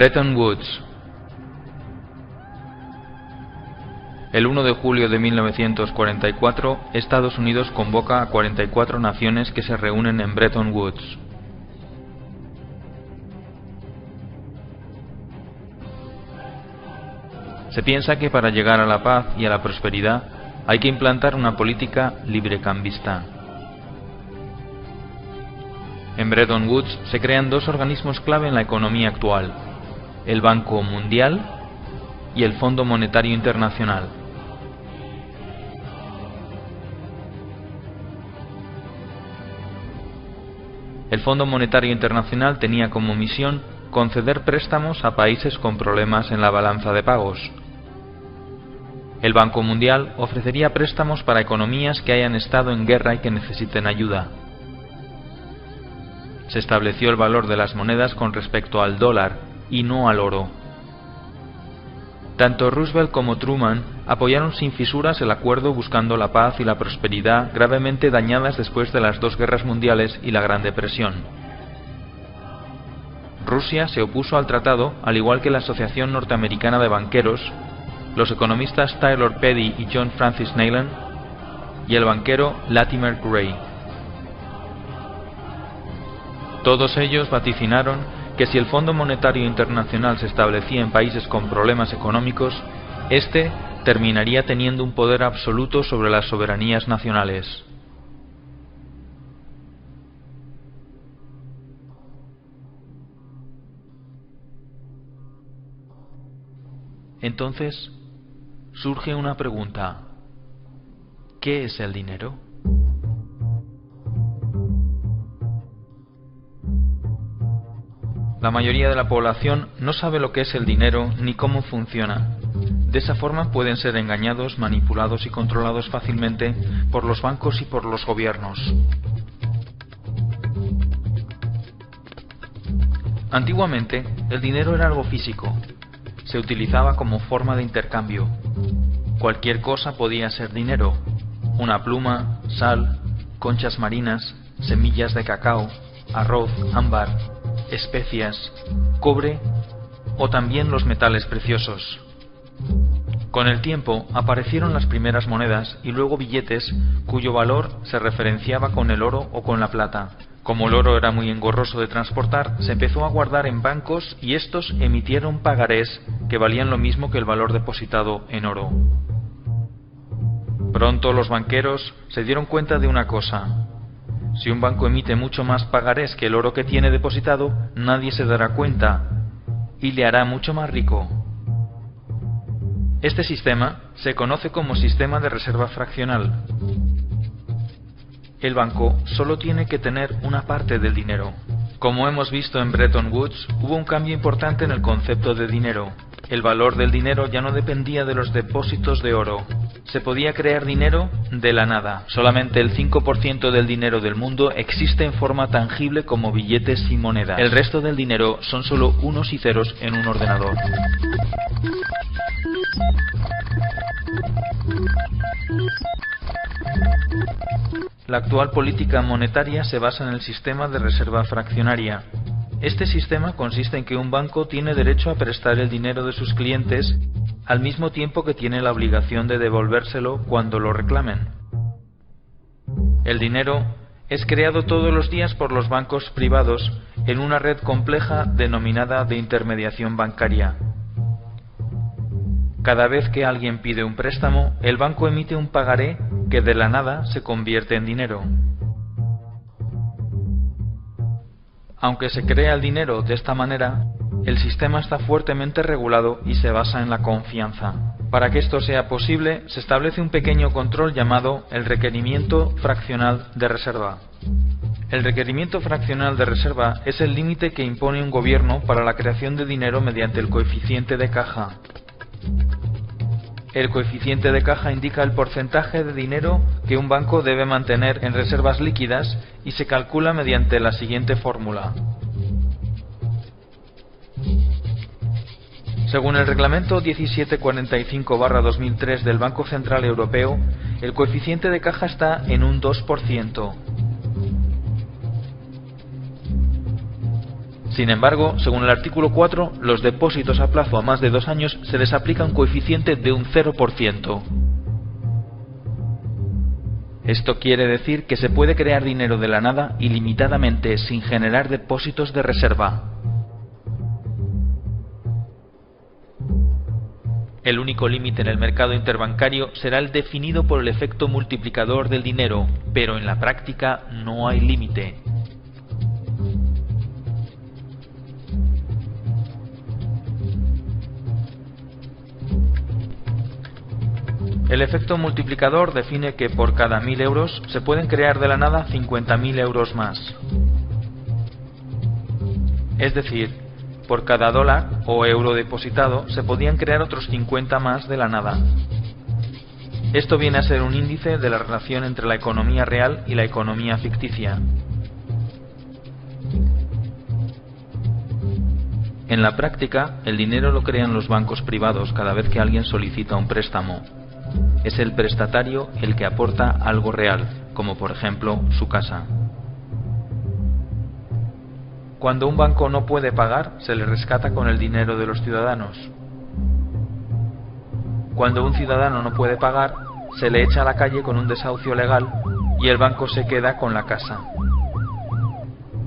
Bretton Woods. El 1 de julio de 1944, Estados Unidos convoca a 44 naciones que se reúnen en Bretton Woods. Se piensa que para llegar a la paz y a la prosperidad hay que implantar una política librecambista. En Bretton Woods se crean dos organismos clave en la economía actual: el Banco Mundial y el Fondo Monetario Internacional. El Fondo Monetario Internacional tenía como misión conceder préstamos a países con problemas en la balanza de pagos. El Banco Mundial ofrecería préstamos para economías que hayan estado en guerra y que necesiten ayuda. Se estableció el valor de las monedas con respecto al dólar y no al oro. Tanto Roosevelt como Truman apoyaron sin fisuras el acuerdo buscando la paz y la prosperidad gravemente dañadas después de las dos guerras mundiales y la Gran Depresión. Rusia se opuso al tratado, al igual que la Asociación Norteamericana de Banqueros, los economistas Taylor Petty y John Francis Neyland, y el banquero Latimer Gray. Todos ellos vaticinaron que si el Fondo Monetario Internacional se establecía en países con problemas económicos, este terminaría teniendo un poder absoluto sobre las soberanías nacionales. Entonces, surge una pregunta: ¿qué es el dinero? La mayoría de la población no sabe lo que es el dinero ni cómo funciona. De esa forma pueden ser engañados, manipulados y controlados fácilmente por los bancos y por los gobiernos. Antiguamente, el dinero era algo físico. Se utilizaba como forma de intercambio. Cualquier cosa podía ser dinero: una pluma, sal, conchas marinas, semillas de cacao, arroz, ámbar, especias, cobre o también los metales preciosos. Con el tiempo aparecieron las primeras monedas y luego billetes cuyo valor se referenciaba con el oro o con la plata. Como el oro era muy engorroso de transportar, se empezó a guardar en bancos y estos emitieron pagarés que valían lo mismo que el valor depositado en oro. Pronto los banqueros se dieron cuenta de una cosa: si un banco emite mucho más pagarés que el oro que tiene depositado, nadie se dará cuenta y le hará mucho más rico. Este sistema se conoce como sistema de reserva fraccional. El banco solo tiene que tener una parte del dinero. Como hemos visto en Bretton Woods, hubo un cambio importante en el concepto de dinero. El valor del dinero ya no dependía de los depósitos de oro. Se podía crear dinero de la nada. Solamente el 5% del dinero del mundo existe en forma tangible como billetes y monedas. El resto del dinero son solo unos y ceros en un ordenador. La actual política monetaria se basa en el sistema de reserva fraccionaria. Este sistema consiste en que un banco tiene derecho a prestar el dinero de sus clientes al mismo tiempo que tiene la obligación de devolvérselo cuando lo reclamen. El dinero es creado todos los días por los bancos privados en una red compleja denominada de intermediación bancaria. Cada vez que alguien pide un préstamo, el banco emite un pagaré que de la nada se convierte en dinero. Aunque se crea el dinero de esta manera, el sistema está fuertemente regulado y se basa en la confianza. Para que esto sea posible, se establece un pequeño control llamado el requerimiento fraccional de reserva. El requerimiento fraccional de reserva es el límite que impone un gobierno para la creación de dinero mediante el coeficiente de caja. El coeficiente de caja indica el porcentaje de dinero que un banco debe mantener en reservas líquidas y se calcula mediante la siguiente fórmula. Según el reglamento 1745/2003 del Banco Central Europeo, el coeficiente de caja está en un 2%. Sin embargo, según el artículo 4, los depósitos a plazo a más de 2 años se les aplica un coeficiente de un 0%. Esto quiere decir que se puede crear dinero de la nada ilimitadamente sin generar depósitos de reserva. El único límite en el mercado interbancario será el definido por el efecto multiplicador del dinero, pero en la práctica no hay límite. El efecto multiplicador define que por cada 1000 euros se pueden crear de la nada 50.000 euros más. Es decir, por cada dólar o euro depositado se podían crear otros 50 más de la nada. Esto viene a ser un índice de la relación entre la economía real y la economía ficticia. En la práctica, el dinero lo crean los bancos privados cada vez que alguien solicita un préstamo. Es el prestatario el que aporta algo real, como por ejemplo su casa. Cuando un banco no puede pagar, se le rescata con el dinero de los ciudadanos. Cuando un ciudadano no puede pagar, se le echa a la calle con un desahucio legal y el banco se queda con la casa.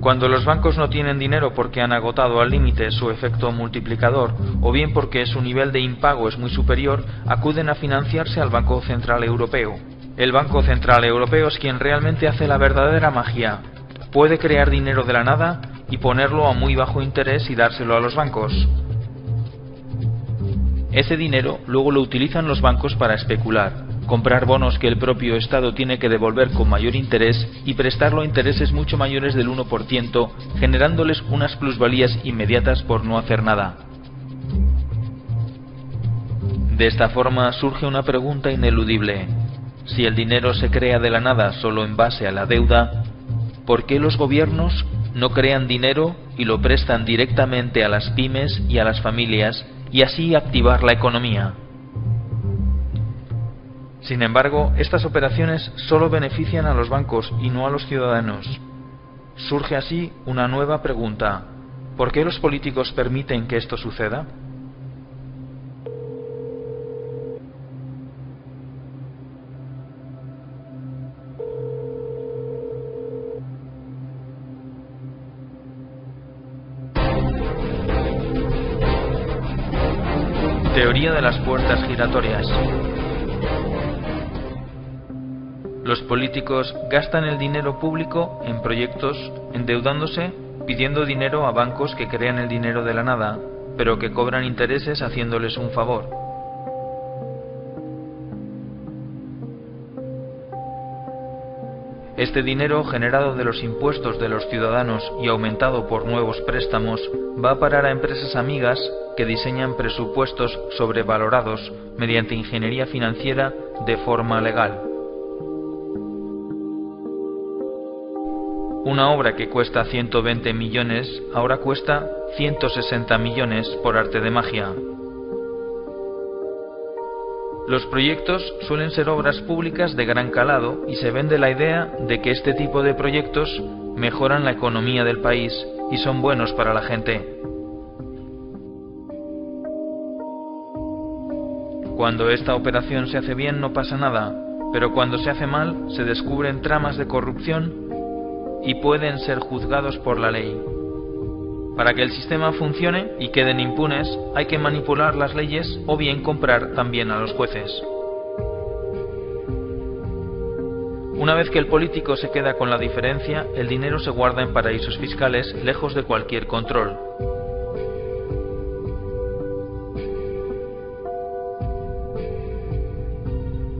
Cuando los bancos no tienen dinero porque han agotado al límite su efecto multiplicador o bien porque su nivel de impago es muy superior, acuden a financiarse al Banco Central Europeo. El Banco Central Europeo es quien realmente hace la verdadera magia. Puede crear dinero de la nada y ponerlo a muy bajo interés y dárselo a los bancos. Ese dinero luego lo utilizan los bancos para especular, comprar bonos que el propio Estado tiene que devolver con mayor interés y prestarlo a intereses mucho mayores del 1%, generándoles unas plusvalías inmediatas por no hacer nada. De esta forma surge una pregunta ineludible. Si el dinero se crea de la nada solo en base a la deuda, ¿por qué los gobiernos no crean dinero y lo prestan directamente a las pymes y a las familias y así activar la economía? Sin embargo, estas operaciones solo benefician a los bancos y no a los ciudadanos. Surge así una nueva pregunta. ¿Por qué los políticos permiten que esto suceda? Teoría de las puertas giratorias. Los políticos gastan el dinero público en proyectos, endeudándose, pidiendo dinero a bancos que crean el dinero de la nada, pero que cobran intereses haciéndoles un favor. Este dinero, generado de los impuestos de los ciudadanos y aumentado por nuevos préstamos, va a parar a empresas amigas que diseñan presupuestos sobrevalorados mediante ingeniería financiera de forma legal. Una obra que cuesta 120 millones ahora cuesta 160 millones por arte de magia. Los proyectos suelen ser obras públicas de gran calado y se vende la idea de que este tipo de proyectos mejoran la economía del país y son buenos para la gente. Cuando esta operación se hace bien no pasa nada, pero cuando se hace mal se descubren tramas de corrupción y pueden ser juzgados por la ley. Para que el sistema funcione y queden impunes, hay que manipular las leyes o bien comprar también a los jueces. Una vez que el político se queda con la diferencia, el dinero se guarda en paraísos fiscales lejos de cualquier control.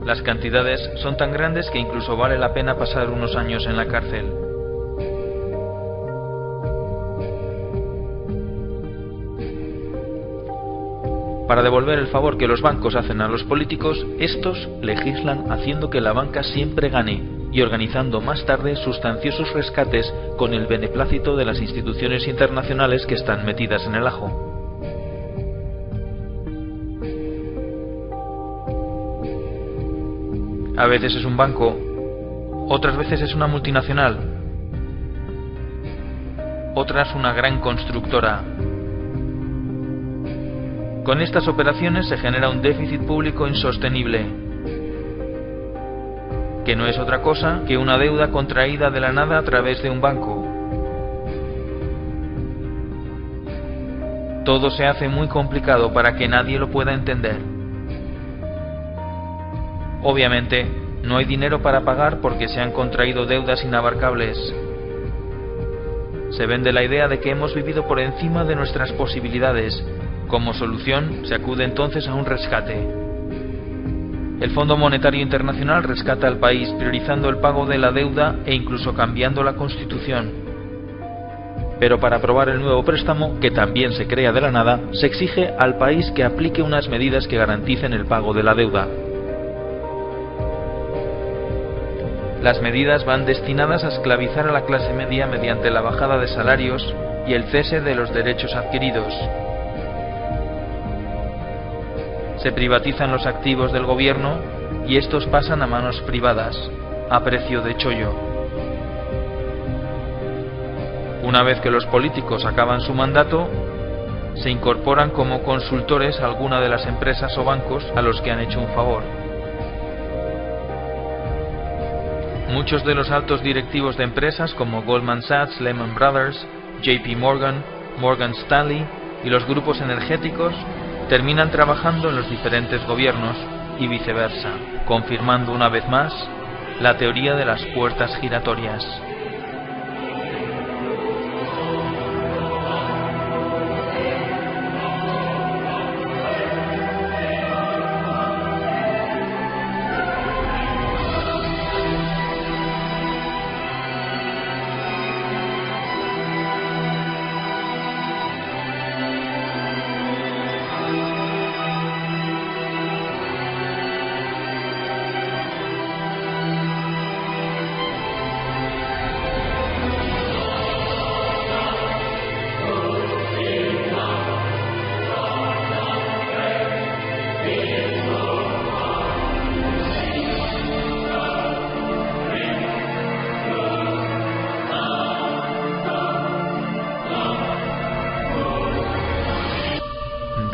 Las cantidades son tan grandes que incluso vale la pena pasar unos años en la cárcel. Para devolver el favor que los bancos hacen a los políticos, estos legislan haciendo que la banca siempre gane y organizando más tarde sustanciosos rescates con el beneplácito de las instituciones internacionales que están metidas en el ajo. A veces es un banco, otras veces es una multinacional, otras una gran constructora. Con estas operaciones se genera un déficit público insostenible, que no es otra cosa que una deuda contraída de la nada a través de un banco. Todo se hace muy complicado para que nadie lo pueda entender. Obviamente, no hay dinero para pagar porque se han contraído deudas inabarcables. Se vende la idea de que hemos vivido por encima de nuestras posibilidades. Como solución, se acude entonces a un rescate. El Fondo Monetario Internacional rescata al país priorizando el pago de la deuda e incluso cambiando la Constitución. Pero para aprobar el nuevo préstamo, que también se crea de la nada, se exige al país que aplique unas medidas que garanticen el pago de la deuda. Las medidas van destinadas a esclavizar a la clase media mediante la bajada de salarios y el cese de los derechos adquiridos. Se privatizan los activos del gobierno y estos pasan a manos privadas, a precio de chollo. Una vez que los políticos acaban su mandato, se incorporan como consultores a alguna de las empresas o bancos a los que han hecho un favor. Muchos de los altos directivos de empresas como Goldman Sachs, Lehman Brothers, JP Morgan, Morgan Stanley y los grupos energéticos terminan trabajando en los diferentes gobiernos y viceversa, confirmando una vez más la teoría de las puertas giratorias.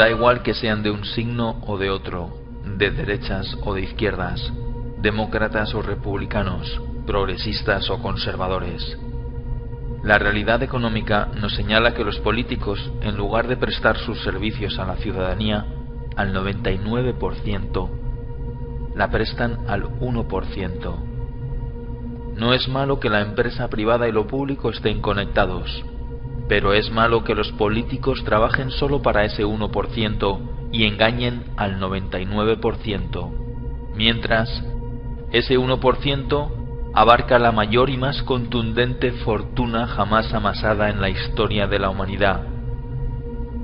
Da igual que sean de un signo o de otro, de derechas o de izquierdas, demócratas o republicanos, progresistas o conservadores. La realidad económica nos señala que los políticos, en lugar de prestar sus servicios a la ciudadanía, al 99%, la prestan al 1%. No es malo que la empresa privada y lo público estén conectados, pero es malo que los políticos trabajen solo para ese 1% y engañen al 99%, mientras ese 1% abarca la mayor y más contundente fortuna jamás amasada en la historia de la humanidad,